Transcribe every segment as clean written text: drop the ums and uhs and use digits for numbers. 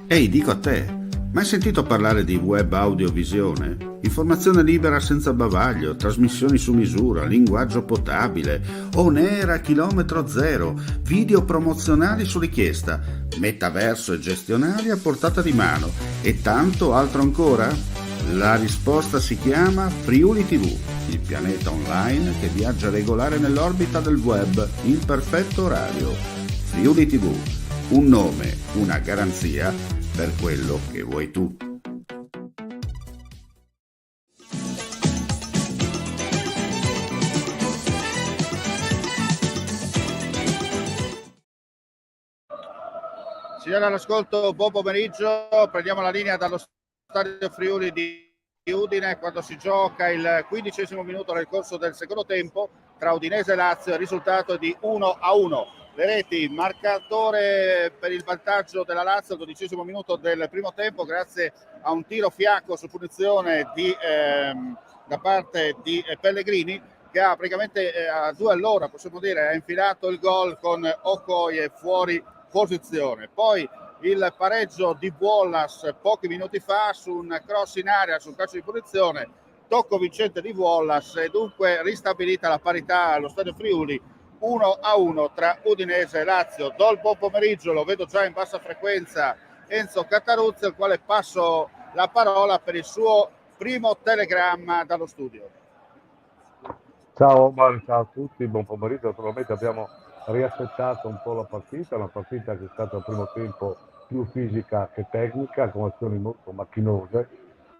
Ehi, dico a te, mai sentito parlare di web audiovisione? Informazione libera senza bavaglio, trasmissioni su misura, linguaggio potabile, on air a chilometro zero, video promozionali su richiesta, metaverso e gestionali a portata di mano e tanto altro ancora? La risposta si chiama Friuli TV, il pianeta online che viaggia regolare nell'orbita del web in perfetto orario. Friuli TV, un nome, una garanzia per quello che vuoi tu. Signori all'ascolto, buon pomeriggio, prendiamo la linea dallo stadio Friuli di Udine quando si gioca il 15° minuto nel corso del secondo tempo tra Udinese e Lazio, il risultato è di 1-1. Le reti, marcatore per il vantaggio della Lazio al 12° minuto del primo tempo grazie a un tiro fiacco su punizione da parte di Pellegrini, che ha praticamente a 2 all'ora, possiamo dire, ha infilato il gol con Okoye fuori posizione. Poi il pareggio di Wallace pochi minuti fa su un cross in area sul calcio di punizione, tocco vincente di Wallace e dunque ristabilita la parità allo stadio Friuli 1-1 tra Udinese e Lazio. Do il buon pomeriggio, lo vedo già in bassa frequenza, Enzo Cataruzzi, al quale passo la parola per il suo primo telegramma dallo studio. Ciao Omar, ciao a tutti, buon pomeriggio. Naturalmente abbiamo riassettato un po' la partita, una partita che è stata al primo tempo più fisica che tecnica, con azioni molto macchinose,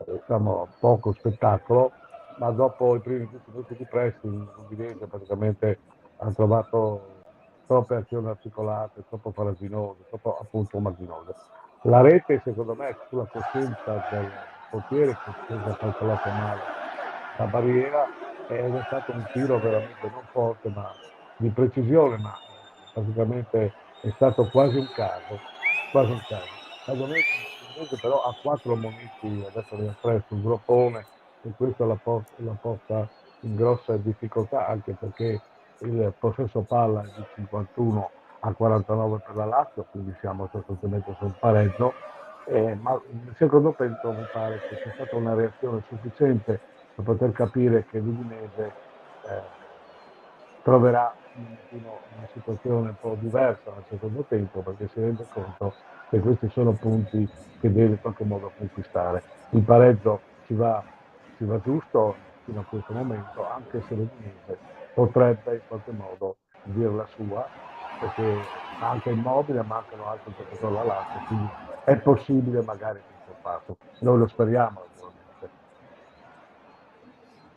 diciamo poco spettacolo, ma dopo i primi 10 minuti di pressing l'Udinese praticamente ha trovato troppe azioni articolate, troppo faraginose, troppo appunto macchinose. La rete secondo me è sulla coscienza del portiere che ha calcolato male la barriera ed è stato un tiro veramente non forte ma di precisione, ma praticamente è stato quasi un caso, quasi un caso. L'Udinese però ha 4 moniti, adesso ne ha 3 sul groppone e questo la porta in grossa difficoltà anche perché il possesso palla è di 51 a 49 per la Lazio, quindi siamo sostanzialmente sul pareggio, ma nel secondo tempo mi pare che sia stata una reazione sufficiente per poter capire che l'Udinese troverà una situazione un po' diversa nel secondo tempo perché si rende conto che questi sono punti che deve in qualche modo conquistare. Il pareggio ci va giusto fino a questo momento, anche se l'Udinese potrebbe in qualche modo dire la sua, perché manca Immobile, mancano altri giocatori alla Lazio, quindi è possibile magari che sia fatto. Noi lo speriamo naturalmente.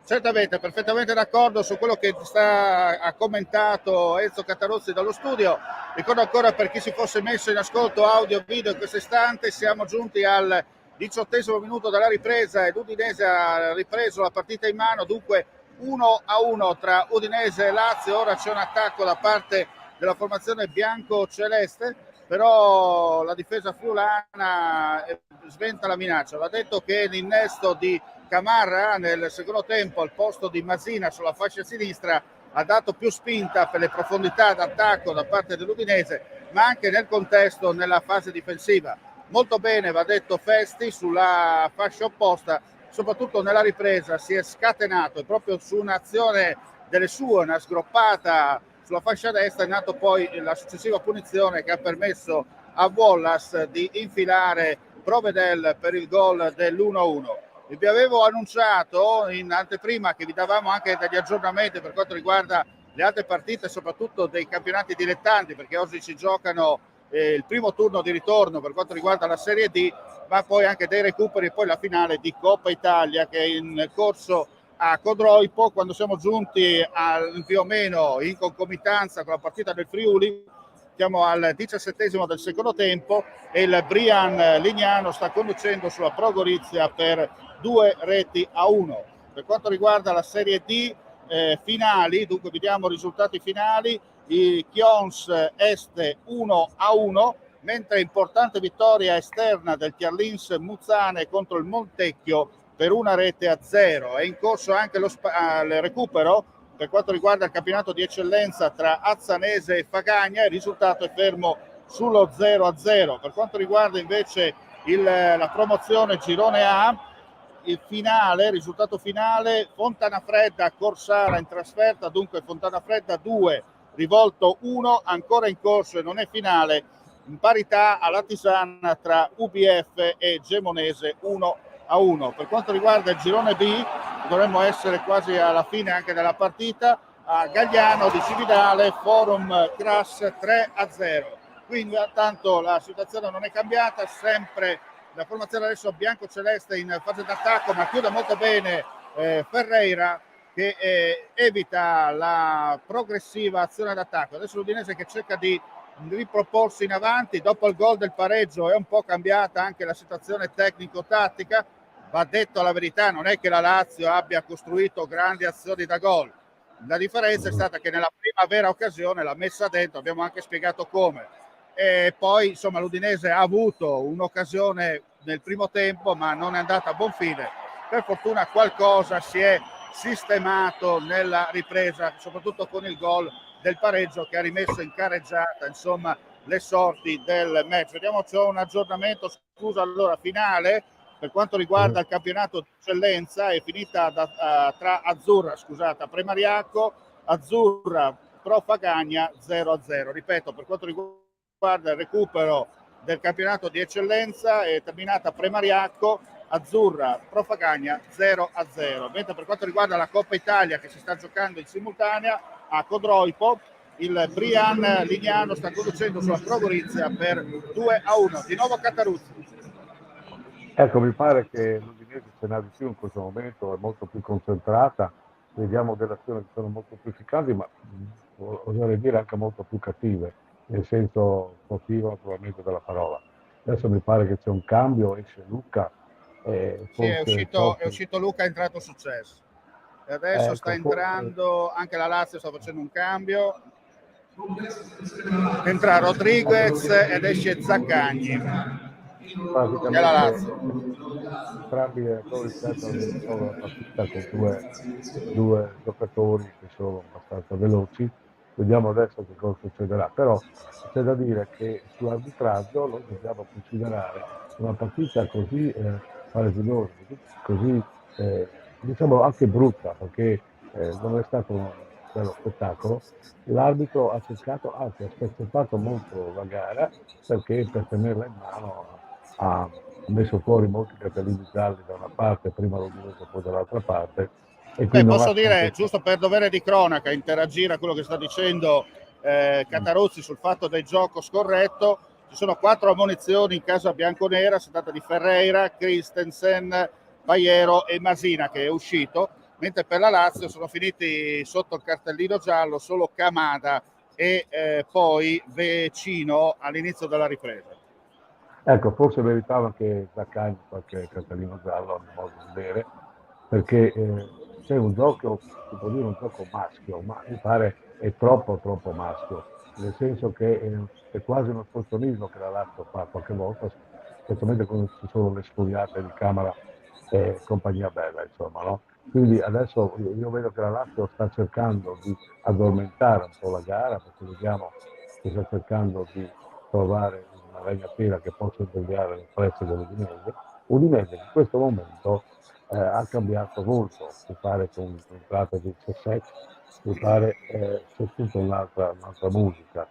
Certamente, perfettamente d'accordo su quello che ha commentato Enzo Catarozzi dallo studio. Ricordo ancora per chi si fosse messo in ascolto audio e video in questo istante, siamo giunti al 18° minuto della ripresa e l'Udinese ha ripreso la partita in mano, dunque 1-1 tra Udinese e Lazio. Ora c'è un attacco da parte della formazione bianco-celeste, però la difesa friulana sventa la minaccia. Va detto che l'innesto di Camarra nel secondo tempo al posto di Masina sulla fascia sinistra ha dato più spinta per le profondità d'attacco da parte dell'Udinese, ma anche nel contesto nella fase difensiva. Molto bene, va detto Festi, sulla fascia opposta, soprattutto nella ripresa si è scatenato e proprio su un'azione delle sue, una sgroppata sulla fascia destra, è nato poi la successiva punizione che ha permesso a Wallace di infilare Provedel per il gol dell'1-1. Vi avevo annunciato in anteprima che vi davamo anche degli aggiornamenti per quanto riguarda le altre partite, soprattutto dei campionati dilettanti, perché oggi si giocano il primo turno di ritorno per quanto riguarda la Serie D, ma poi anche dei recuperi e poi la finale di Coppa Italia che è in corso a Codroipo. Quando siamo giunti più o meno in concomitanza con la partita del Friuli, siamo al 17° del secondo tempo e il Brian Lignano sta conducendo sulla Pro Gorizia per 2-1. Per quanto riguarda la Serie D finali, dunque vediamo i risultati finali, i Chions Este 1-1, mentre importante vittoria esterna del Chiarlins Muzzane contro il Montecchio per 1-0. È in corso anche il recupero per quanto riguarda il campionato di eccellenza tra Azzanese e Fagagna, il risultato è fermo sullo 0-0. Per quanto riguarda invece la promozione girone A, il risultato finale, Fontana Fredda Corsara in trasferta, dunque Fontana Fredda 2, Rivolto 1, ancora in corso e non è finale, in parità alla Tisana tra UBF e Gemonese 1-1. Per quanto riguarda il girone B, dovremmo essere quasi alla fine anche della partita, a Gagliano di Cividale, Forum Crass 3-0. Quindi tanto la situazione non è cambiata, sempre la formazione adesso bianco-celeste in fase d'attacco, ma chiude molto bene Ferreira, che evita la progressiva azione d'attacco. Adesso l'Udinese che cerca di riproporsi in avanti, dopo il gol del pareggio è un po' cambiata anche la situazione tecnico-tattica. Va detto la verità, non è che la Lazio abbia costruito grandi azioni da gol, la differenza è stata che nella prima vera occasione l'ha messa dentro, abbiamo anche spiegato come, e poi insomma l'Udinese ha avuto un'occasione nel primo tempo ma non è andata a buon fine. Per fortuna qualcosa si è sistemato nella ripresa, soprattutto con il gol del pareggio che ha rimesso in careggiata insomma le sorti del match. Vediamo, c'è un aggiornamento, scusa, allora finale per quanto riguarda il campionato di eccellenza è finita tra Azzurra, scusate, Premariacco, Azzurra Pro Fagagna 0-0. Ripeto, per quanto riguarda il recupero del campionato di eccellenza è terminata Premariacco, Azzurra Pro Fagagna 0-0. Mentre per quanto riguarda la Coppa Italia che si sta giocando in simultanea a Codroipo, il Brian Lignano sta conducendo sulla Pro Gorizia per 2-1. Di nuovo Cataruzzi. Ecco, mi pare che l'Udinese ce n'ha di più in questo momento, è molto più concentrata, vediamo delle azioni che sono molto più efficaci, ma oserei dire anche molto più cattive, nel senso sportivo naturalmente della parola. Adesso mi pare che c'è un cambio, esce Luca. Sì, è uscito Luca, è entrato Successo. E adesso sta entrando anche la Lazio, sta facendo un cambio. Entra Rodriguez ed esce Zaccagni. Praticamente entrambi i giocatori cercano di risolvere la partita con due giocatori che sono abbastanza veloci. Vediamo adesso che cosa succederà, però c'è da dire che sull'arbitraggio lo dobbiamo considerare una partita così farraginosa, così diciamo anche brutta, perché non è stato un bello spettacolo. L'arbitro ha cercato, anzi ha spezzettato molto la gara perché per tenerla in mano ha messo fuori molti cartellini gialli da una parte, prima l'Udinese poi dall'altra parte. E quindi posso dire, giusto per dovere di cronaca, interagire a quello che sta dicendo Cataruzzi sul fatto del gioco scorretto. Ci sono 4 ammonizioni in casa bianconera, si tratta di Ferreira, Christensen, Paiero e Masina che è uscito, mentre per la Lazio sono finiti sotto il cartellino giallo solo Camada e poi Vecino all'inizio della ripresa. Ecco, forse meritava anche Zaccagni qualche cartellino giallo, a mio modo di vedere, perché c'è un gioco, si può dire un gioco maschio, ma mi pare è troppo maschio, nel senso che è quasi uno ostruzionismo che la Lazio fa qualche volta, specialmente quando ci sono le sfuriate di Camera e compagnia bella, insomma, no? Quindi adesso io vedo che la Lazio sta cercando di addormentare un po' la gara, perché vediamo che sta cercando di trovare una ragnatela che possa svegliare il prezzo dell'Udinese. Udinese in questo momento ha cambiato molto, mi pare con l'entrata di Cesset, mi pare c'è tutta un'altra musica.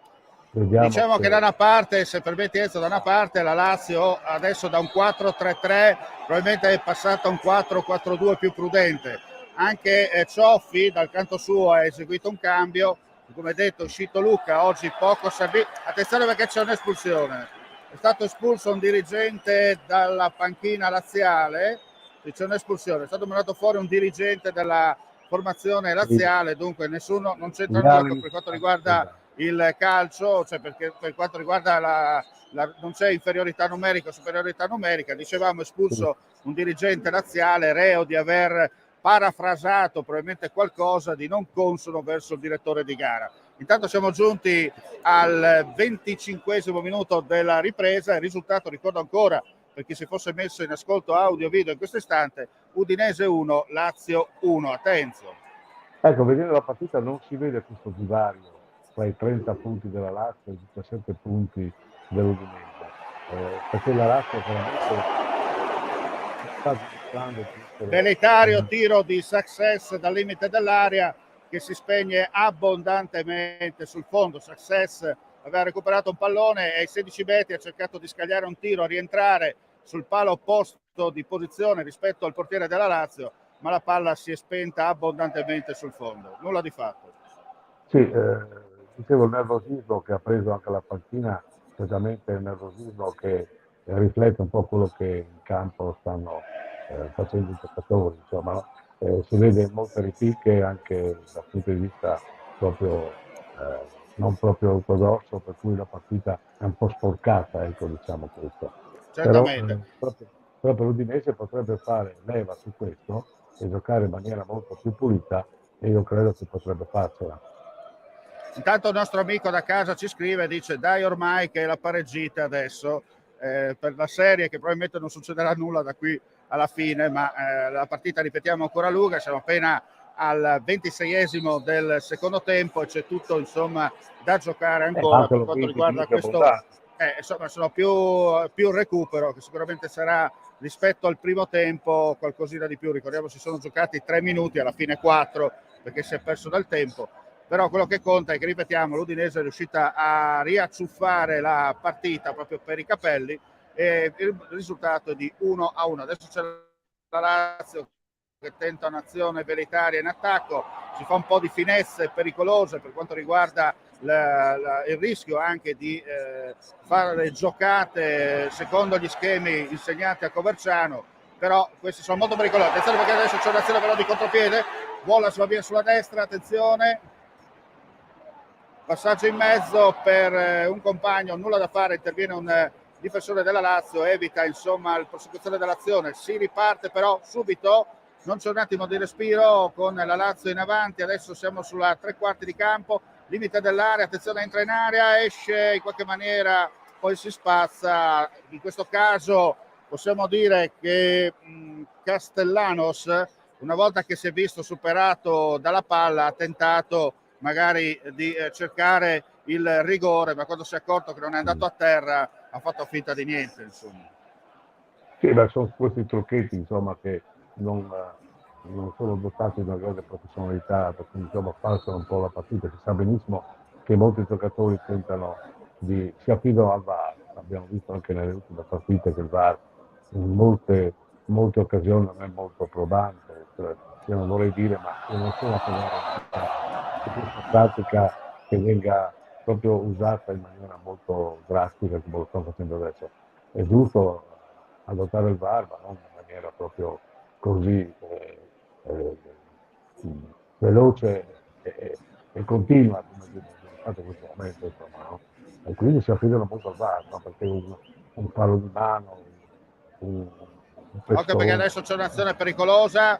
Vediamo diciamo che da una parte, se permetti Enzo, da una parte la Lazio adesso da un 4-3-3 probabilmente è passata a un 4-4-2 più prudente. Anche Cioffi dal canto suo ha eseguito un cambio, come detto è uscito Luca, oggi poco servito. Attenzione perché c'è un'espulsione, è stato espulso un dirigente dalla panchina laziale, c'è un'espulsione, è stato mandato fuori un dirigente della formazione laziale, dunque nessuno, non c'entra nulla per quanto riguarda il calcio, cioè perché per quanto riguarda non c'è inferiorità numerica o superiorità numerica, dicevamo espulso un dirigente laziale reo di aver parafrasato probabilmente qualcosa di non consono verso il direttore di gara. Intanto siamo giunti al 25esimo minuto della ripresa, il risultato ricordo ancora per chi si fosse messo in ascolto audio video in questo istante, Udinese 1, Lazio 1. Attenzione. Ecco, vedendo la partita non si vede questo divario fra i 30 punti della Lazio e i 17 punti dell'Udinese, perché la Lazio veramente sta dimostrando di essere Velitario, tiro di Success dal limite dell'area che si spegne abbondantemente sul fondo. Success aveva recuperato un pallone e ai 16 metri ha cercato di scagliare un tiro, a rientrare sul palo opposto di posizione rispetto al portiere della Lazio, ma la palla si è spenta abbondantemente sul fondo. Nulla di fatto. Sì, dicevo il nervosismo che ha preso anche la panchina, certamente il nervosismo che riflette un po' quello che in campo stanno facendo i giocatori, insomma, no? Si vede molte ripicche anche dal punto di vista proprio non proprio ortodosso, per cui la partita è un po' sporcata, ecco, diciamo questo. Però Certamente. proprio l'Udinese potrebbe fare leva su questo e giocare in maniera molto più pulita, e io credo che potrebbe farcela. Intanto il nostro amico da casa ci scrive, dice dai ormai che è la pareggita adesso, per la serie, che probabilmente non succederà nulla da qui alla fine, ma la partita, ripetiamo, ancora lunga, siamo appena al 26esimo del secondo tempo e c'è tutto insomma da giocare ancora per quanto riguarda questo. Insomma, sono più recupero, che sicuramente sarà rispetto al primo tempo qualcosina di più. Ricordiamo, si sono giocati 3 minuti, alla fine 4 perché si è perso del tempo. Però quello che conta è che, ripetiamo, l'Udinese è riuscita a riacciuffare la partita proprio per i capelli e il risultato è di 1-1. Adesso c'è la Lazio che tenta un'azione velitaria in attacco, si fa un po' di finesse pericolose per quanto riguarda il rischio anche di fare giocate secondo gli schemi insegnati a Coverciano, però questi sono molto pericolosi. Attenzione, perché adesso c'è un'azione però di contropiede, Wallace va via sulla destra, attenzione, passaggio in mezzo per un compagno, nulla da fare, interviene un difensore della Lazio, evita insomma il prosecuzione dell'azione, si riparte però subito, non c'è un attimo di respiro con la Lazio in avanti. Adesso siamo sulla 3/4 di campo, limite dell'area, attenzione, entra in area, esce in qualche maniera, poi si spazza. In questo caso possiamo dire che Castellanos, una volta che si è visto superato dalla palla, ha tentato magari di cercare il rigore, ma quando si è accorto che non è andato a terra ha fatto finta di niente, insomma. Sì, beh, sono questi trucchetti, insomma, che non sono dotati di una grande professionalità, per cui insomma falsano un po' la partita. Si sa benissimo che molti giocatori si affidano al VAR. Abbiamo visto anche nelle ultime partite che il VAR in molte occasioni non è molto probante, io non vorrei dire, ma io non sono a favore di questa pratica che venga proprio usata in maniera molto drastica come lo stanno facendo adesso. È giusto adottare il VAR, ma non in maniera proprio così veloce e continua come viene fatto in questo momento, insomma, no? E quindi si affidano molto al VAR, no? Perché un palo di mano, un Occhio, perché pestone. adesso c'è un'azione pericolosa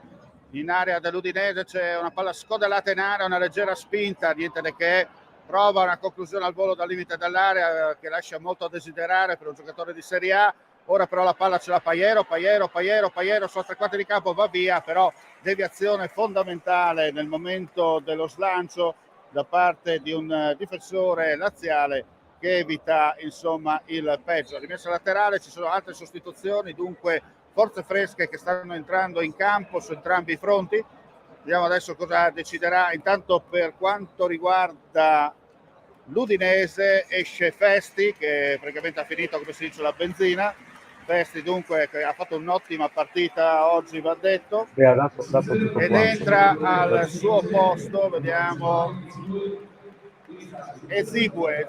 in area dell'Udinese, c'è una palla scodellata in area, una leggera spinta, niente di che, prova una conclusione al volo dal limite dell'area che lascia molto a desiderare per un giocatore di Serie A. Ora però la palla ce l'ha Paiero sulla 3/4 di campo, va via, però deviazione fondamentale nel momento dello slancio da parte di un difensore laziale che evita insomma il peggio. Rimessa laterale, ci sono altre sostituzioni, dunque forze fresche che stanno entrando in campo su entrambi i fronti. Vediamo adesso cosa deciderà. Intanto per quanto riguarda l'Udinese esce Festi, che praticamente ha finito, come si dice, la benzina. Festi dunque che ha fatto un'ottima partita oggi, va detto, ed entra al suo posto, vediamo, Ezibue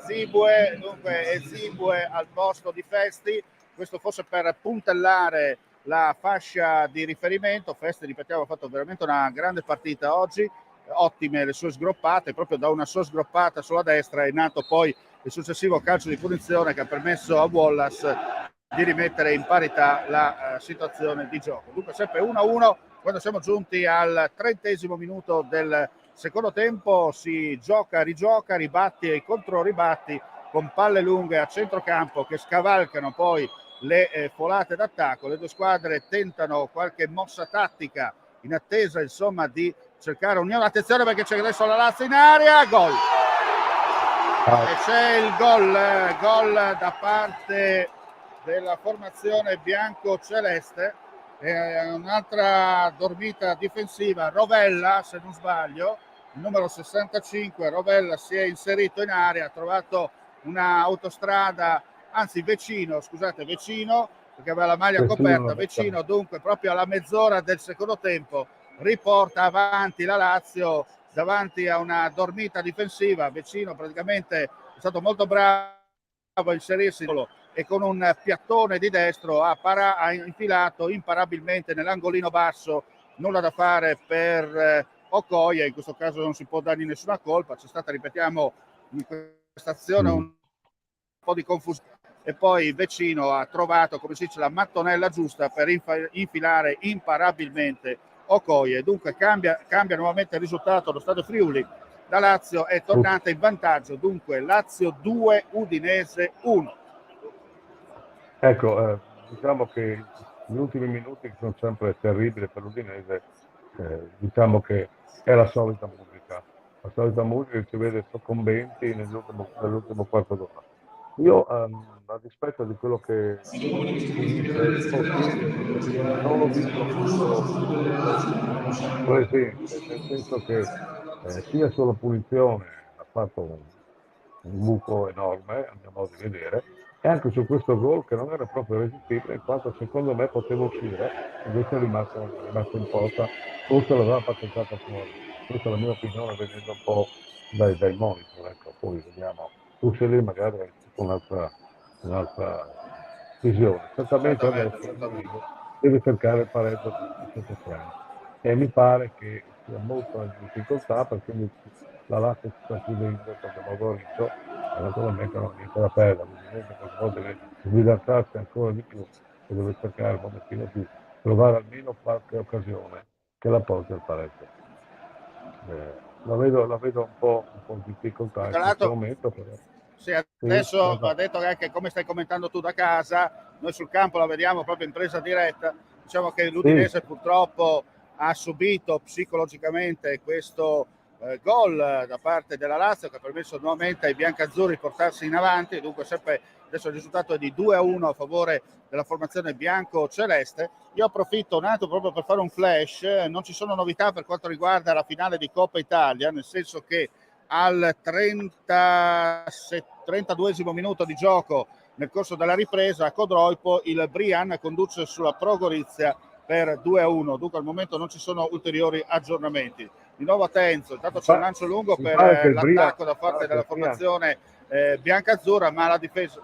al posto di Festi, questo forse per puntellare la fascia di riferimento. Festi, ripetiamo, ha fatto veramente una grande partita oggi, ottime le sue sgroppate, proprio da una sua sgroppata sulla destra è nato poi il successivo calcio di punizione che ha permesso a Wallace di rimettere in parità la situazione di gioco. Dunque sempre 1-1 quando siamo giunti al 30° minuto del secondo tempo. Si gioca, rigioca, ribatti e controribatti con palle lunghe a centrocampo che scavalcano poi le folate d'attacco. Le due squadre tentano qualche mossa tattica in attesa insomma di cercare unione. Attenzione, perché c'è adesso la Lazio in area, gol E c'è il gol da parte della formazione bianco-celeste. Un'altra dormita difensiva, Rovella se non sbaglio, il numero 65, Rovella si è inserito in area, ha trovato una autostrada, anzi vicino, perché aveva la maglia coperta, vicino, dunque proprio alla mezz'ora del secondo tempo riporta avanti la Lazio davanti a una dormita difensiva. Vecino praticamente è stato molto bravo a inserirsi e con un piattone di destro ha infilato imparabilmente nell'angolino basso. Nulla da fare per Okoye, in questo caso non si può dargli nessuna colpa, c'è stata, ripetiamo, in questa azione un po' di confusione e poi Vecino ha trovato, come si dice, la mattonella giusta per infilare imparabilmente Okoye. Dunque cambia nuovamente il risultato allo Stadio Friuli. La Lazio è tornata in vantaggio, dunque Lazio 2, Udinese 1. Ecco, diciamo che gli ultimi minuti sono sempre terribili per l'Udinese, diciamo che è la solita musica che si vede soccombenti nell'ultimo quarto d'ora. Io, a dispetto di quello che si dice, non l'ho visto molto presente, nel senso che sia sulla punizione ha fatto un buco enorme, a mio modo di vedere, e anche su questo gol che non era proprio resistibile, in quanto secondo me poteva uscire, invece è rimasto in porta, forse l'aveva patentata fuori. Questa è la mia opinione, vedendo un po' dai monitor, ecco, poi vediamo, tu sei lì magari hai un'altra visione. Certamente adesso deve cercare il pareggio sotto Francia. E mi pare che sia molto in difficoltà perché la Lazio si sta chiudendo in qualche modo a riccio e naturalmente non ha niente da perdere. L'Udinese in qualche modo deve sbilanciarsi ancora di più e deve cercare un momentino di trovare almeno qualche occasione che la porti al pareggio. La vedo un po' in difficoltà in Tra questo l'altro, momento, però. sì, Sì, adesso va detto che anche come stai commentando tu da casa, noi sul campo la vediamo proprio in presa diretta. Diciamo che sì, l'Udinese purtroppo ha subito psicologicamente questo gol da parte della Lazio che ha permesso nuovamente ai biancazzurri di portarsi in avanti. Dunque sempre adesso il risultato è di 2-1 a favore della formazione bianco-celeste. Io approfitto un attimo proprio per fare un flash. Non ci sono novità per quanto riguarda la finale di Coppa Italia, nel senso che al 32esimo minuto di gioco nel corso della ripresa a Codroipo il Brian conduce sulla Pro Gorizia per 2-1. Dunque al momento non ci sono ulteriori aggiornamenti. Di nuovo a Tenzo, intanto c'è un lancio lungo mi per pare che il Brian, l'attacco da parte della formazione biancazzurra, ma la difesa.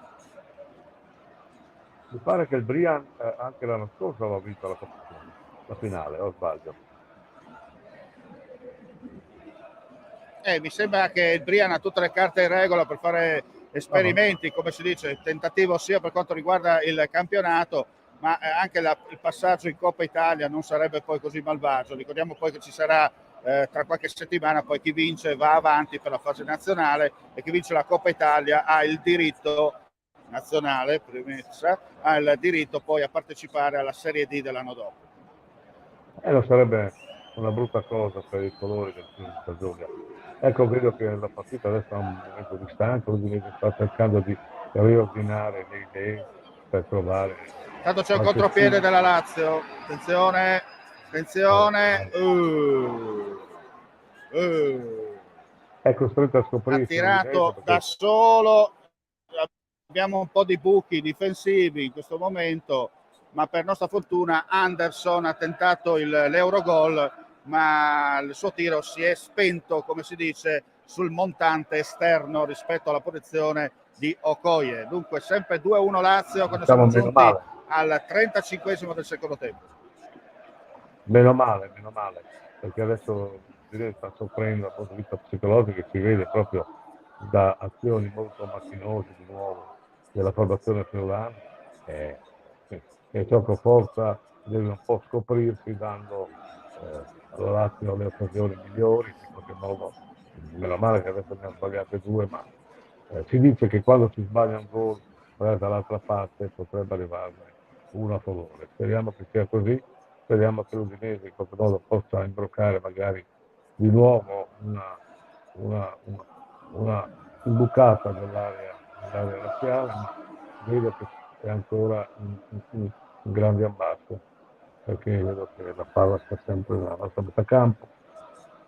mi pare che il Brian anche l'anno scorso aveva vinto la competizione, la finale, o sbaglio? Mi sembra che il Brian ha tutte le carte in regola per fare esperimenti, come si dice, tentativo sia per quanto riguarda il campionato, ma anche il passaggio in Coppa Italia non sarebbe poi così malvagio. Ricordiamo poi che ci sarà tra qualche settimana poi chi vince va avanti per la fase nazionale e chi vince la Coppa Italia ha il diritto nazionale, premessa, ha il diritto poi a partecipare alla Serie D dell'anno dopo. Non sarebbe una brutta cosa per i colori del Friuli Giulia. Ecco, vedo che la partita adesso ha un momento di stanco, l'Udinese sta cercando di riordinare le idee per trovare Tanto c'è un qualche contropiede spunto. della Lazio, attenzione, attenzione, È costretto a ha scoprirsi l'Udinese tirato da perché solo, abbiamo un po' di buchi difensivi in questo momento, ma per nostra fortuna Anderson ha tentato l'Eurogol, ma il suo tiro si è spento, come si dice, sul montante esterno rispetto alla posizione di Okoye. Dunque sempre 2-1 Lazio quando diciamo siamo giunti al 35esimo del secondo tempo. meno male, perché adesso l'Udinese sta soffrendo dal punto di vista psicologico che si vede proprio da azioni molto macchinose di nuovo della formazione friulana e gioco forza deve un po' scoprirsi dando alla Lazio le occasioni migliori, in qualche modo, meno male che adesso ne ha sbagliate due, ma si dice che quando si sbaglia un gol dall'altra parte potrebbe arrivarne uno a favore. Speriamo che sia così, speriamo che l'Udinese in qualche modo possa imbroccare magari di nuovo una imbucata dell'area razziale, ma vedo che è ancora in grande ambasso, perché vedo che la palla sta sempre nella nostra metà campo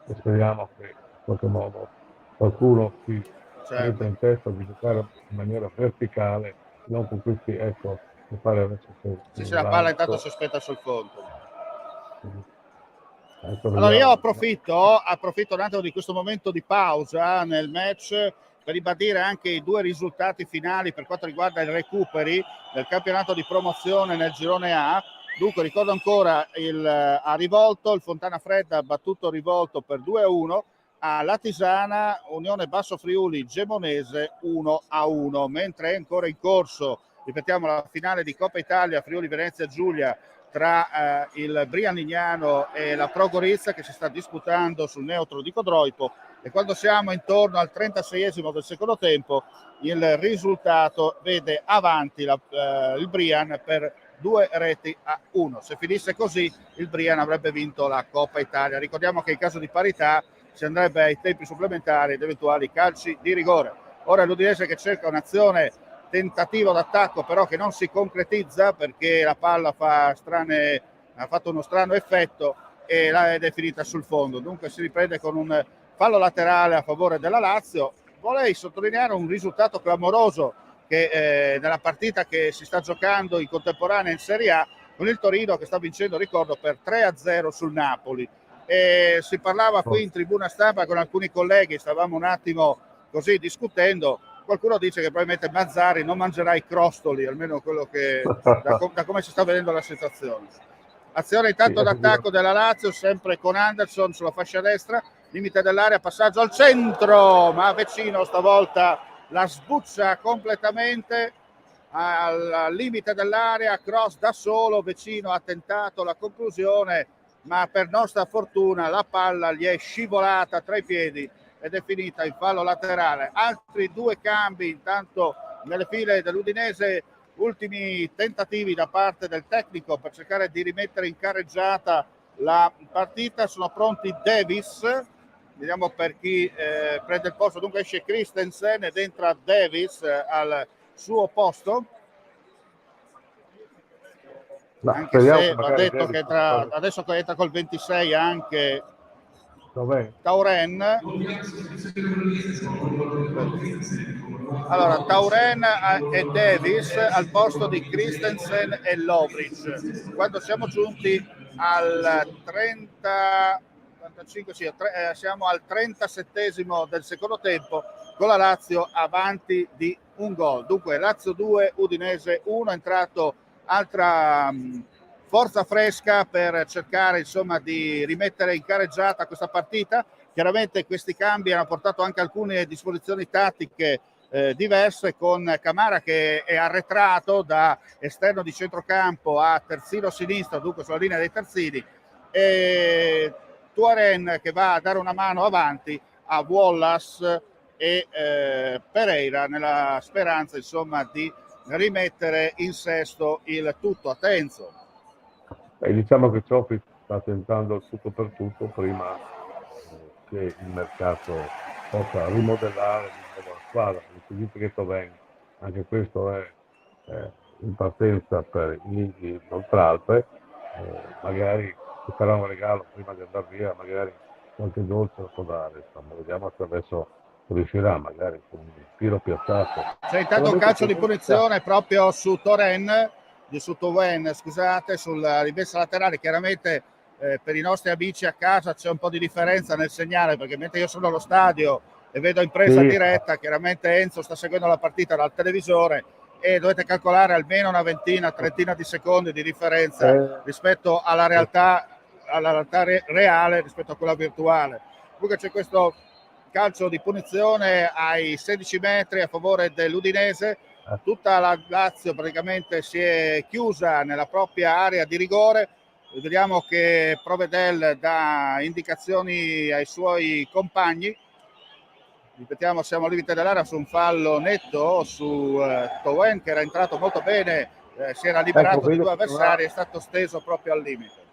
e speriamo che in qualche modo qualcuno si metta certo. in testa di giocare in maniera verticale, non con questi, ecco, mi pare adesso che Sì, la palla intanto l'arbitro. si aspetta sul fondo. Adesso Allora io vediamo. approfitto un attimo di questo momento di pausa nel match per ribadire anche i due risultati finali per quanto riguarda i recuperi del campionato di promozione nel girone A. Dunque ricordo ancora a Rivolto, il Fontana Fredda ha battuto Rivolto per 2-1, a Latisana Unione Basso Friuli Gemonese 1-1, mentre è ancora in corso, ripetiamo, la finale di Coppa Italia Friuli Venezia Giulia tra il Brianignano e la Pro Gorizia, che si sta disputando sul neutro di Codroipo, e quando siamo intorno al 36esimo del secondo tempo il risultato vede avanti il Brian per 2-1. Se finisse così il Brian avrebbe vinto la Coppa Italia. Ricordiamo che in caso di parità si andrebbe ai tempi supplementari ed eventuali calci di rigore. Ora l'Udinese che cerca un'azione tentativo d'attacco però che non si concretizza perché la palla ha fatto uno strano effetto ed è finita sul fondo. Dunque si riprende con un fallo laterale a favore della Lazio. Vorrei sottolineare un risultato clamoroso che nella partita che si sta giocando in contemporanea in Serie A, con il Torino che sta vincendo, ricordo, per 3-0 sul Napoli. E si parlava qui in tribuna stampa con alcuni colleghi, stavamo un attimo così discutendo. Qualcuno dice che probabilmente Mazzari non mangerà i crostoli, almeno quello che da come si sta vedendo la situazione. Azione intanto d'attacco della Lazio, sempre con Anderson sulla fascia destra, limite dell'area, passaggio al centro, ma Vecino stavolta la sbuccia completamente al limite dell'area, cross da solo, Vecino ha tentato la conclusione, ma per nostra fortuna la palla gli è scivolata tra i piedi ed è finita in fallo laterale. Altri due cambi intanto nelle file dell'Udinese, ultimi tentativi da parte del tecnico per cercare di rimettere in carreggiata la partita. Sono pronti Davis, vediamo per chi prende il posto. Dunque esce Christensen ed entra Davis al suo posto, anche se va detto che adesso entra col 26 anche Tauren. Allora, Tauren e Davis al posto di Christensen e Lovric. Quando siamo giunti al 35, sì, siamo al 37esimo del secondo tempo, con la Lazio avanti di un gol. Dunque Lazio 2, Udinese 1, è entrato altra forza fresca per cercare insomma di rimettere in carreggiata questa partita. Chiaramente questi cambi hanno portato anche alcune disposizioni tattiche diverse, con Camara che è arretrato da esterno di centrocampo a terzino sinistro, dunque sulla linea dei terzini, e Tuaren che va a dare una mano avanti a Wallace e Pereira, nella speranza insomma di rimettere in sesto il tutto a Tenzo. Diciamo che Cioffi sta tentando il tutto per tutto prima che il mercato possa rimodellare la squadra. Si dice che Toven, anche questo è in partenza per l'Oltralpe, magari si farà un regalo prima di andare via, magari qualche dolce lo può dare, insomma, vediamo se adesso riuscirà, magari con un tiro piazzato. C'è intanto un calcio di punizione proprio su Toven, scusate, sulla rimessa laterale. Chiaramente per i nostri amici a casa c'è un po' di differenza nel segnale, perché mentre io sono allo stadio e vedo in presa diretta, chiaramente Enzo sta seguendo la partita dal televisore e dovete calcolare almeno una ventina, trentina di secondi di differenza rispetto alla realtà reale rispetto a quella virtuale. Comunque c'è questo calcio di punizione ai 16 metri a favore dell'Udinese. Tutta la Lazio praticamente si è chiusa nella propria area di rigore. Vediamo che Provedel dà indicazioni ai suoi compagni. Ripetiamo, siamo al limite dell'area su un fallo netto su Towen, che era entrato molto bene, si era liberato di due avversari, è stato steso proprio al limite.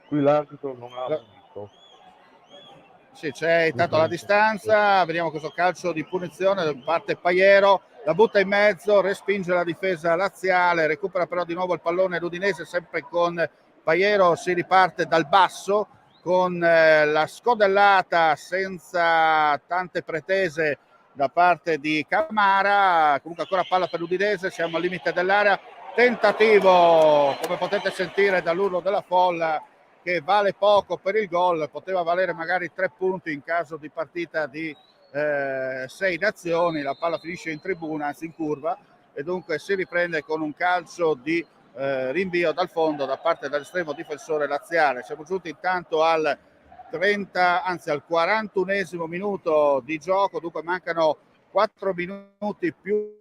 Qui l'arbitro non ha visto. Sì, c'è intanto la distanza, vediamo questo calcio di punizione, parte Paiero, la butta in mezzo, respinge la difesa laziale, recupera però di nuovo il pallone l'Udinese, sempre con Paiero, si riparte dal basso con la scodellata senza tante pretese da parte di Camara, comunque ancora palla per l'Udinese, siamo al limite dell'area, tentativo come potete sentire dall'urlo della folla che vale poco per il gol, poteva valere magari 3 punti in caso di partita di 6 nazioni, la palla finisce in tribuna, anzi in curva, e dunque si riprende con un calcio di rinvio dal fondo da parte dell'estremo difensore laziale. Siamo giunti intanto al 41esimo minuto di gioco, dunque mancano 4 minuti più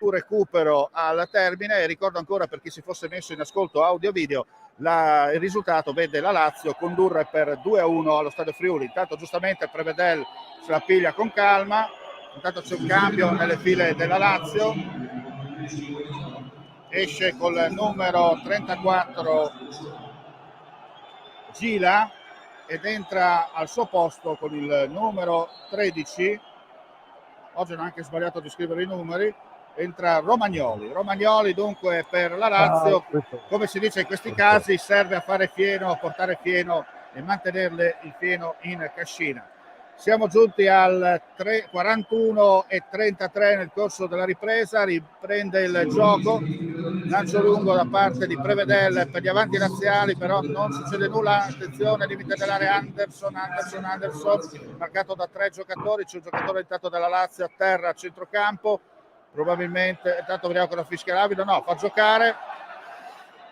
recupero al termine, e ricordo ancora per chi si fosse messo in ascolto audio video il risultato vede la Lazio condurre per 2-1 allo Stadio Friuli. Intanto giustamente Prevedel se la piglia con calma, intanto c'è un cambio nelle file della Lazio, esce col numero 34 Gila ed entra al suo posto con il numero 13, oggi hanno anche sbagliato di scrivere i numeri, entra Romagnoli dunque per la Lazio, come si dice in questi casi serve a fare fieno, a portare fieno e mantenerle il fieno in cascina. Siamo giunti al 41-33 nel corso della ripresa, riprende il gioco, lancio lungo da parte di Prevedel per gli avanti laziali, però non succede nulla, attenzione, limite dell'area Anderson, marcato da 3 giocatori, c'è un giocatore intanto della Lazio a terra a centrocampo, probabilmente, intanto vediamo cosa fischia l'arbitro, no, fa giocare,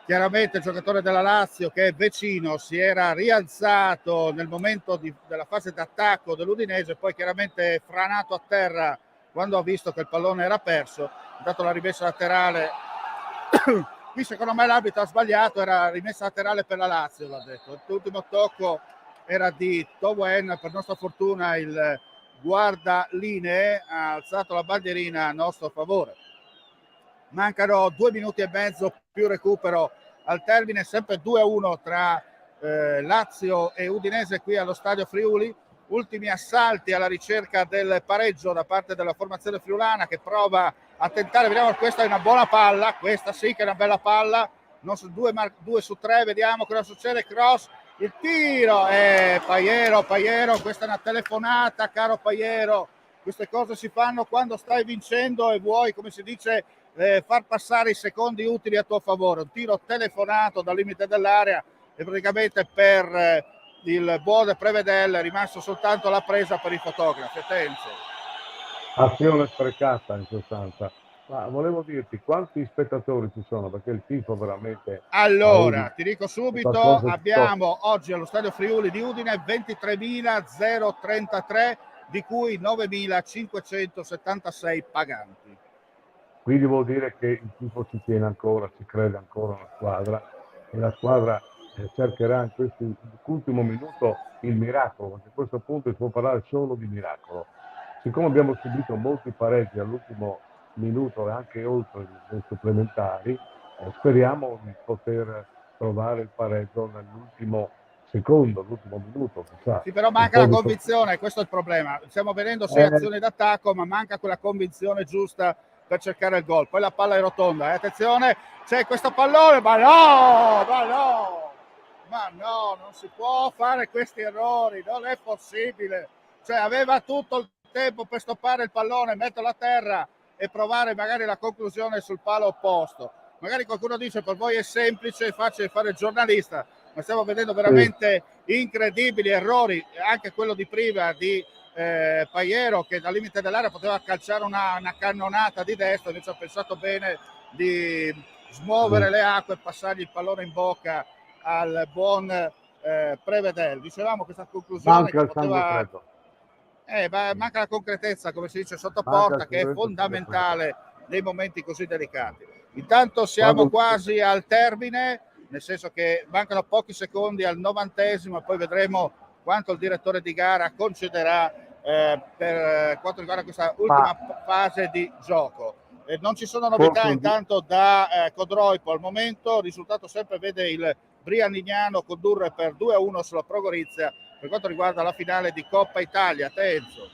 chiaramente il giocatore della Lazio che è vicino si era rialzato nel momento della fase d'attacco dell'Udinese, poi chiaramente franato a terra quando ha visto che il pallone era perso, dato la rimessa laterale. Qui secondo me l'arbitro ha sbagliato, era rimessa laterale per la Lazio, l'ha detto. L'ultimo tocco era di Towen, per nostra fortuna il guardalinee ha alzato la bandierina a nostro favore. Mancano 2 minuti e mezzo più recupero al termine, sempre 2-1 tra Lazio e Udinese qui allo Stadio Friuli. Ultimi assalti alla ricerca del pareggio da parte della formazione friulana che prova a tentare, vediamo, questa è una buona palla, questa sì che è una bella palla, non su 2 su 3, vediamo cosa succede, cross, il tiro, Paiero, questa è una telefonata, caro Paiero, queste cose si fanno quando stai vincendo e vuoi, come si dice, far passare i secondi utili a tuo favore. Un tiro telefonato dal limite dell'area e praticamente per il buon Prevedel è rimasto soltanto la presa per i fotografi. Attenzione. Azione sprecata in sostanza. Ma volevo dirti quanti spettatori ci sono, perché il tifo veramente... Allora, ti dico subito, abbiamo oggi allo Stadio Friuli di Udine 23.033, di cui 9.576 paganti. Quindi vuol dire che il tifo ci tiene ancora, ci crede ancora alla squadra, e la squadra cercherà in quest'ultimo minuto il miracolo, perché a questo punto si può parlare solo di miracolo. Siccome abbiamo subito molti pareggi all'ultimo minuto e anche oltre nei supplementari, speriamo di poter trovare il pareggio nell'ultimo secondo, l'ultimo minuto. Sì, però manca la convinzione, questo è il problema. Stiamo vedendo 6 azioni d'attacco, ma manca quella convinzione giusta per cercare il gol. Poi la palla è rotonda, attenzione, c'è questo pallone, ma no, non si può fare questi errori, non è possibile. Cioè aveva tutto il tempo per stoppare il pallone, metterlo a terra e provare magari la conclusione sul palo opposto. Magari qualcuno dice per voi è semplice, è facile fare il giornalista, ma stiamo vedendo veramente incredibili errori, anche quello di prima di Paiero che dal limite dell'area poteva calciare una cannonata di destra, invece ha pensato bene di smuovere le acque e passargli il pallone in bocca al buon Prevedel. Dicevamo questa conclusione manca che poteva... manca la concretezza, come si dice sotto porta, che è fondamentale nei momenti così delicati. Intanto siamo quasi al termine, nel senso che mancano pochi secondi al 90esimo e poi vedremo quanto il direttore di gara concederà per quanto riguarda questa ultima fase di gioco. Non ci sono novità intanto da Codroipo al momento, il risultato sempre vede il Briannignano condurre per 2-1 sulla Pro Gorizia per quanto riguarda la finale di Coppa Italia. Tenzo.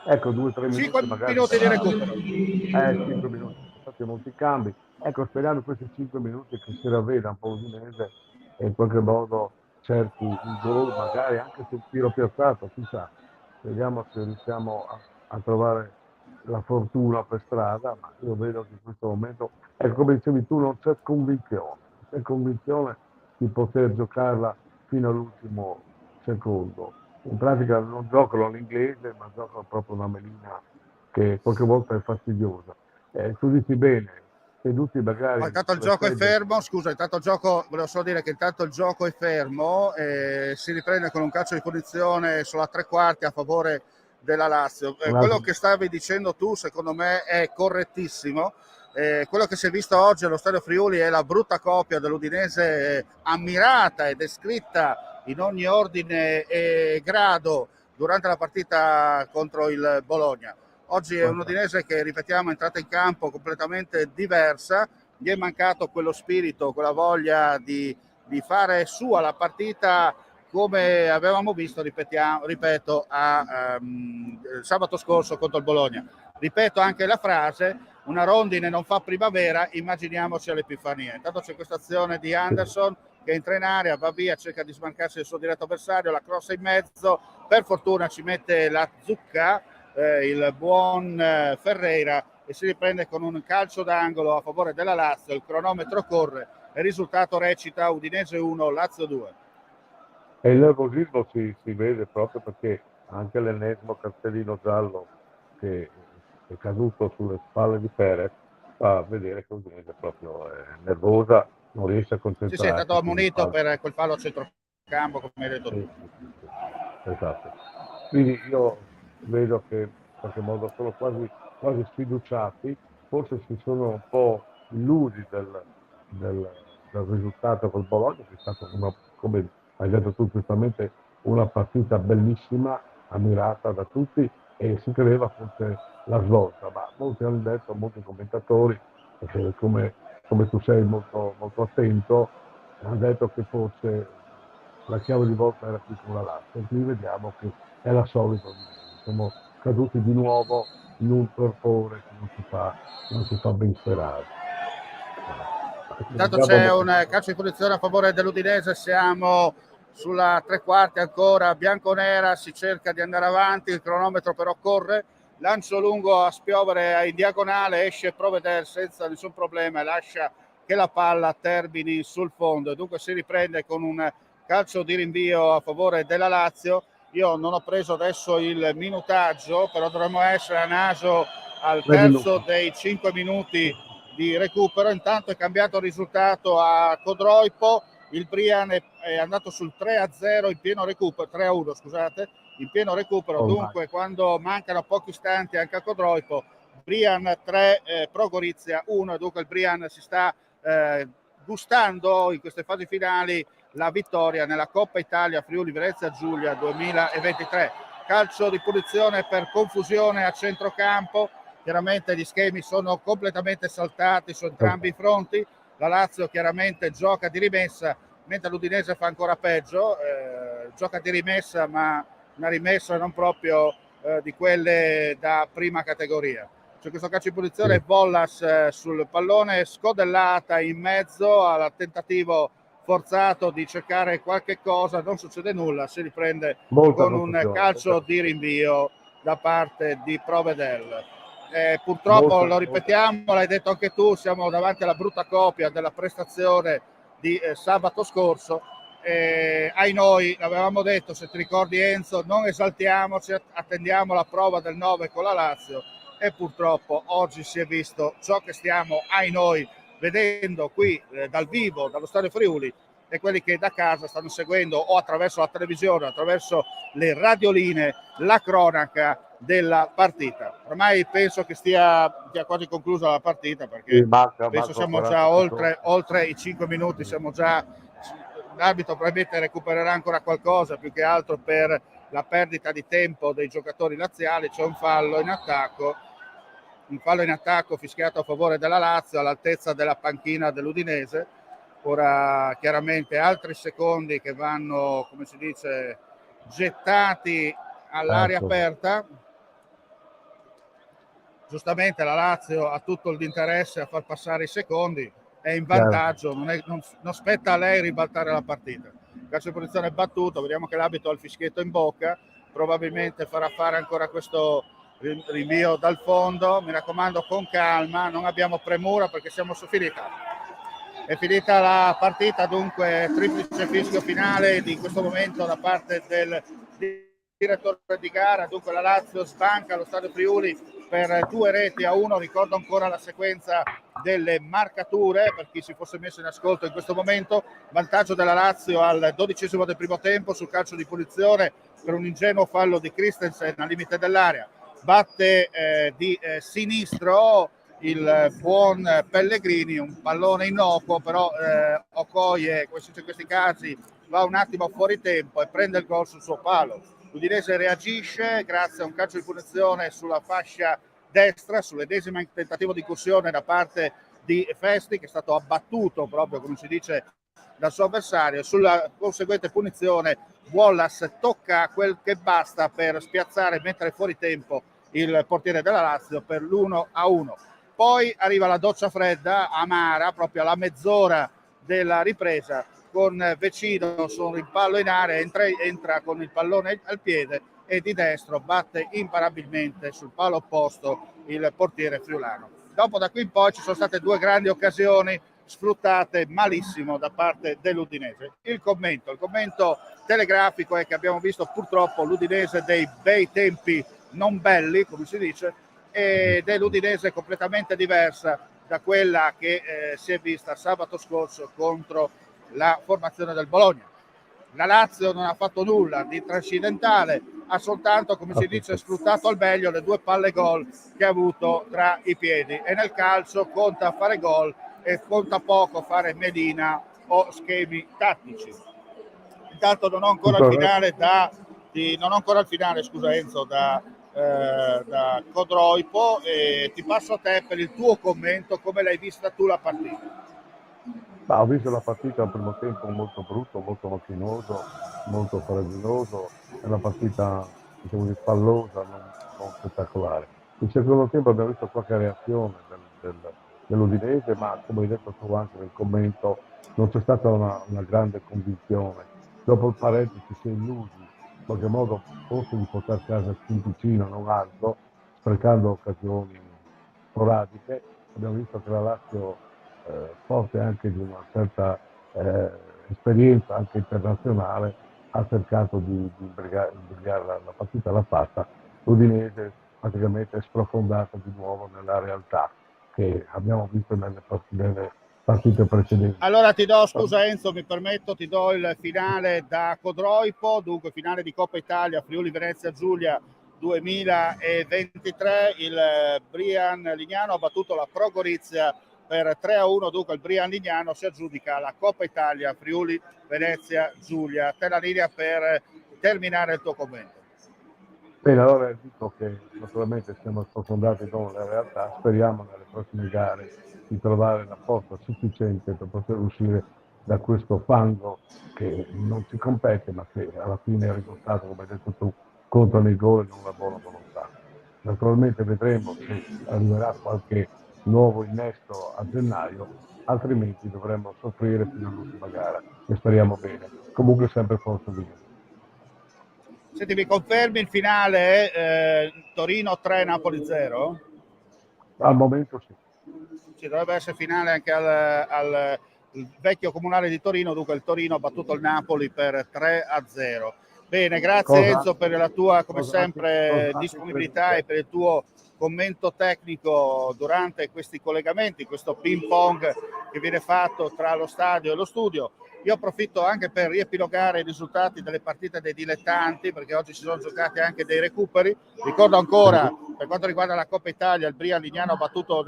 Ecco, 2-3 minuti 5 magari. minuti di recupero. 5 minuti, sono stati molti cambi. Ecco, speriamo in questi 5 minuti che si ravveda un po' l'Udinese e in qualche modo cerchi il gol, magari anche sul tiro piazzato, chissà. Vediamo se riusciamo a trovare la fortuna per strada, ma io vedo che in questo momento, ecco, come dicevi tu, non c'è convinzione di poter giocarla fino all'ultimo secondo. In pratica non giocano all'inglese, ma giocano proprio una melina che qualche volta è fastidiosa. Tu dici bene, seduti magari Intanto il sulle gioco è sedie. fermo, scusa, intanto il gioco, volevo solo dire che intanto il gioco è fermo, si riprende con un calcio di punizione sulla tre quarti a favore della Lazio. Quello che stavi dicendo tu secondo me è correttissimo. Quello che si è visto oggi allo Stadio Friuli è la brutta copia dell'Udinese ammirata e descritta in ogni ordine e grado durante la partita contro il Bologna. Oggi è un Udinese che, ripetiamo, è entrata in campo completamente diversa, gli è mancato quello spirito, quella voglia di fare sua la partita come avevamo visto, ripeto, sabato scorso contro il Bologna. Ripeto anche la frase, una rondine non fa primavera, immaginiamoci all'Epifania. Intanto c'è questa azione di Anderson che entra in area, va via, cerca di smarcarsi il suo diretto avversario, la crossa in mezzo, per fortuna ci mette la zucca, il buon Ferreira, e si riprende con un calcio d'angolo a favore della Lazio. Il cronometro corre, il risultato recita Udinese 1, Lazio 2. E il nervosismo si vede proprio perché anche l'ennesimo cartellino giallo che è caduto sulle spalle di Perez fa vedere che l'Udinese è proprio nervosa, non riesce a Sì, è concentrarsi. stato ammonito per quel fallo a centrocampo, come hai detto tu. Sì. Esatto. Quindi io vedo che in qualche modo sono quasi sfiduciati, forse si sono un po' illusi del risultato col Bologna, che è stata come hai detto tu giustamente, una partita bellissima, ammirata da tutti e si credeva fosse la svolta, ma molti hanno detto, molti commentatori, come tu sei molto, molto attento, hanno detto che forse la chiave di volta era qui con la Lazio, qui vediamo che è la solita Udinese. Siamo caduti di nuovo in un torpore che non ci fa ben sperare. Intanto c'è un calcio di punizione a favore dell'Udinese, siamo sulla tre quarti ancora, bianconera, si cerca di andare avanti, il cronometro però corre, lancio lungo a spiovere in diagonale, esce Provedel senza nessun problema e lascia che la palla termini sul fondo, dunque si riprende con un calcio di rinvio a favore della Lazio. Io non ho preso adesso il minutaggio, però dovremmo essere a naso al terzo dei 5 minuti di recupero. Intanto è cambiato il risultato a Codroipo, il Brian è andato sul 3-0 in pieno recupero, 3-1 scusate, in pieno recupero, dunque quando mancano pochi istanti anche a Codroipo, Brian 3, Pro Gorizia 1, dunque il Brian si sta gustando in queste fasi finali la vittoria nella Coppa Italia Friuli Venezia Giulia 2023. Calcio di punizione per confusione a centrocampo, chiaramente gli schemi sono completamente saltati su entrambi i fronti, la Lazio chiaramente gioca di rimessa mentre l'Udinese fa ancora peggio, gioca di rimessa ma una rimessa non proprio di quelle da prima categoria. C'è questo calcio di punizione, Vollas sul pallone, scodellata in mezzo al tentativo forzato di cercare qualche cosa, non succede nulla, si riprende con un calcio di rinvio da parte di Provedel. Purtroppo, lo ripetiamo, l'hai detto anche tu, siamo davanti alla brutta copia della prestazione di sabato scorso. Ai noi, l'avevamo detto, se ti ricordi Enzo, non esaltiamoci, attendiamo la prova del 9 con la Lazio e purtroppo oggi si è visto ciò che stiamo, ai noi, vedendo qui dal vivo, dallo Stadio Friuli, e quelli che da casa stanno seguendo o attraverso la televisione, attraverso le radioline, la cronaca della partita. Ormai penso che stia quasi conclusa la partita, perché penso siamo già oltre i 5 minuti, siamo già, l'arbitro probabilmente recupererà ancora qualcosa, più che altro per la perdita di tempo dei giocatori laziali. C'è un fallo in attacco fischiato a favore della Lazio all'altezza della panchina dell'Udinese. Ora chiaramente altri secondi che vanno, come si dice, gettati all'aria aperta. Giustamente la Lazio ha tutto l'interesse a far passare i secondi, è in vantaggio, non spetta a lei ribaltare la partita. Calcio di punizione è battuto, vediamo che l'arbitro ha il fischietto in bocca, probabilmente farà fare ancora questo rinvio dal fondo. Mi raccomando, con calma, non abbiamo premura perché siamo su finita. È finita la partita, dunque triplice fischio finale di questo momento da parte del direttore di gara. Dunque la Lazio sbanca lo Stadio Friuli per 2-1. Ricordo ancora la sequenza delle marcature per chi si fosse messo in ascolto in questo momento. Vantaggio della Lazio al 12° del primo tempo sul calcio di punizione per un ingenuo fallo di Christensen al limite dell'area. Batte di sinistro il buon Pellegrini, un pallone innocuo, però Okoye in questi casi va un attimo fuori tempo e prende il gol sul suo palo. L'Udinese reagisce grazie a un calcio di punizione sulla fascia destra, sull'ennesimo tentativo di incursione da parte di Festi, che è stato abbattuto proprio, come si dice, dal suo avversario. Sulla conseguente punizione Wallace tocca quel che basta per spiazzare e mettere fuori tempo il portiere della Lazio per l'1-1. Poi arriva la doccia fredda, amara, proprio alla mezz'ora della ripresa, con Vecino sul rimpallo in area, entra con il pallone al piede e di destro batte imparabilmente sul palo opposto il portiere friulano. Dopo, da qui in poi, ci sono state due grandi occasioni sfruttate malissimo da parte dell'Udinese. Il commento telegrafico è che abbiamo visto purtroppo l'Udinese dei bei tempi non belli, come si dice, ed è l'Udinese completamente diversa da quella che si è vista sabato scorso contro la formazione del Bologna. La Lazio non ha fatto nulla di trascendentale, ha soltanto, come si dice, sfruttato al meglio le due palle gol che ha avuto tra i piedi, e nel calcio conta fare gol e conta poco fare medina o schemi tattici. Intanto non ho ancora il finale scusa Enzo, da Codroipo, e ti passo a te per il tuo commento. Come l'hai vista tu la partita? Ho visto la partita al primo tempo molto brutto, molto macchinoso, molto faraginoso, è una partita, diciamo, di pallosa, non spettacolare. Il secondo tempo abbiamo visto qualche reazione dell'Udinese, ma come hai detto tu anche nel commento, non c'è stata una grande convinzione. Dopo il pareggio ci si è illusi, in qualche modo forse di portare a casa il punticino, non altro, sprecando occasioni sporadiche. Abbiamo visto che la Lazio, forte anche di una certa esperienza anche internazionale, ha cercato di imbrigliare la partita, l'ha fatta. L'Udinese praticamente è sprofondata di nuovo nella realtà che abbiamo visto nelle partite precedenti. Allora ti do, scusa Enzo, mi permetto, ti do il finale da Codroipo, dunque finale di Coppa Italia Friuli Venezia Giulia 2023. Il Brian Lignano ha battuto la Pro Gorizia per 3-1, dunque il Brian Lignano si aggiudica la Coppa Italia Friuli Venezia Giulia. Te la linea per terminare il tuo commento. Bene, allora dico che naturalmente siamo sprofondati nella realtà, speriamo nelle prossime gare di trovare la forza sufficiente per poter uscire da questo fango che non si compete, ma che alla fine è risultato, come hai detto tu, contano i gol e non la buona volontà. Naturalmente vedremo se arriverà qualche nuovo innesto a gennaio, altrimenti dovremmo soffrire fino all'ultima gara, e speriamo bene. Comunque sempre forza di noi. Senti, mi confermi il finale Torino 3 Napoli 0? Al momento sì. Sì, dovrebbe essere finale anche al vecchio comunale di Torino, dunque il Torino ha battuto il Napoli per 3-0. Bene, grazie Enzo per la tua, come sempre, disponibilità e per il tuo commento tecnico durante questi collegamenti, questo ping pong che viene fatto tra lo stadio e lo studio. Io approfitto anche per riepilogare i risultati delle partite dei dilettanti, perché oggi si sono giocati anche dei recuperi. Ricordo ancora, per quanto riguarda la Coppa Italia, il Brian Lignano ha battuto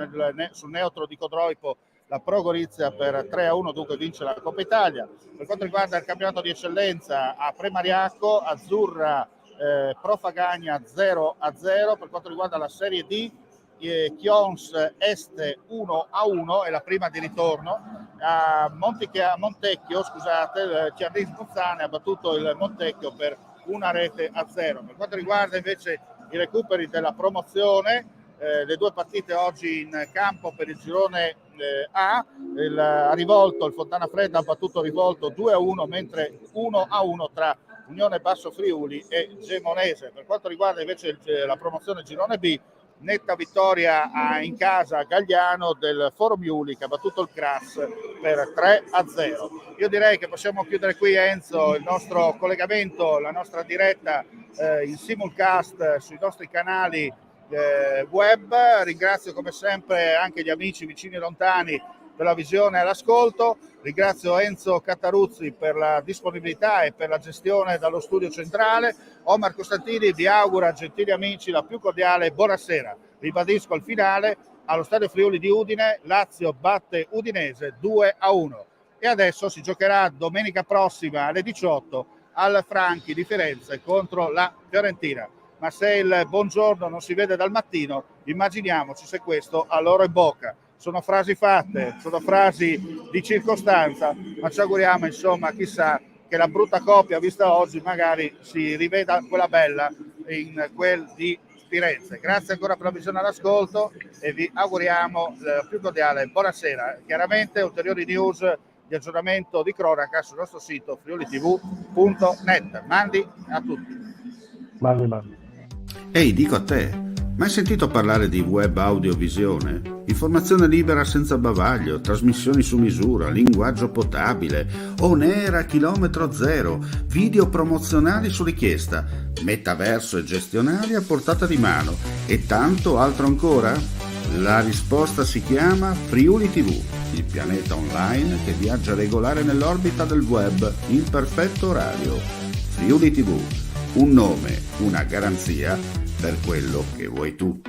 sul neutro di Codroipo la Pro Gorizia per 3-1, dunque vince la Coppa Italia. Per quanto riguarda il campionato di eccellenza, a Premariacco, Azzurra Pro Fagagna 0-0. Per quanto riguarda la Serie D, Chions Este 1-1, è la prima di ritorno. A Montecchio, scusate, Ciardin Smuzzane ha battuto il Montecchio per 1-0. Per quanto riguarda invece i recuperi della promozione, le due partite oggi in campo per il girone A, il Rivolto, il Fontana Fredda ha battuto Rivolto 2-1, mentre 1-1 tra Unione Basso Friuli e Gemonese. Per quanto riguarda invece la promozione girone B, netta vittoria in casa a Gagliano del Foro Miuli, che ha battuto il Cras per 3-0. Io direi che possiamo chiudere qui, Enzo, il nostro collegamento, la nostra diretta in simulcast sui nostri canali web. Ringrazio come sempre anche gli amici vicini e lontani per la visione e l'ascolto. Ringrazio Enzo Cataruzzi per la disponibilità e per la gestione dallo studio centrale. Omar Costantini vi augura, gentili amici, la più cordiale buonasera. Ribadisco al finale, allo Stadio Friuli di Udine, Lazio batte Udinese 2-1. E adesso si giocherà domenica prossima alle 18 al Franchi di Firenze contro la Fiorentina. Ma se il buongiorno non si vede dal mattino, immaginiamoci se questo a loro è bocca. Sono frasi fatte, sono frasi di circostanza, ma ci auguriamo, insomma, chissà, che la brutta coppia vista oggi magari si riveda quella bella in quel di Firenze. Grazie ancora per la visione all'ascolto e vi auguriamo la più cordiale buonasera. Chiaramente ulteriori news di aggiornamento di cronaca sul nostro sito friulitv.net. Mandi a tutti. Mandi. Ehi, dico a te, mai sentito parlare di web audiovisione? Informazione libera senza bavaglio, trasmissioni su misura, linguaggio potabile, on air a chilometro zero, video promozionali su richiesta, metaverso e gestionali a portata di mano e tanto altro ancora? La risposta si chiama Friuli TV, il pianeta online che viaggia regolare nell'orbita del web in perfetto orario. Friuli TV, un nome, una garanzia per quello che vuoi tu.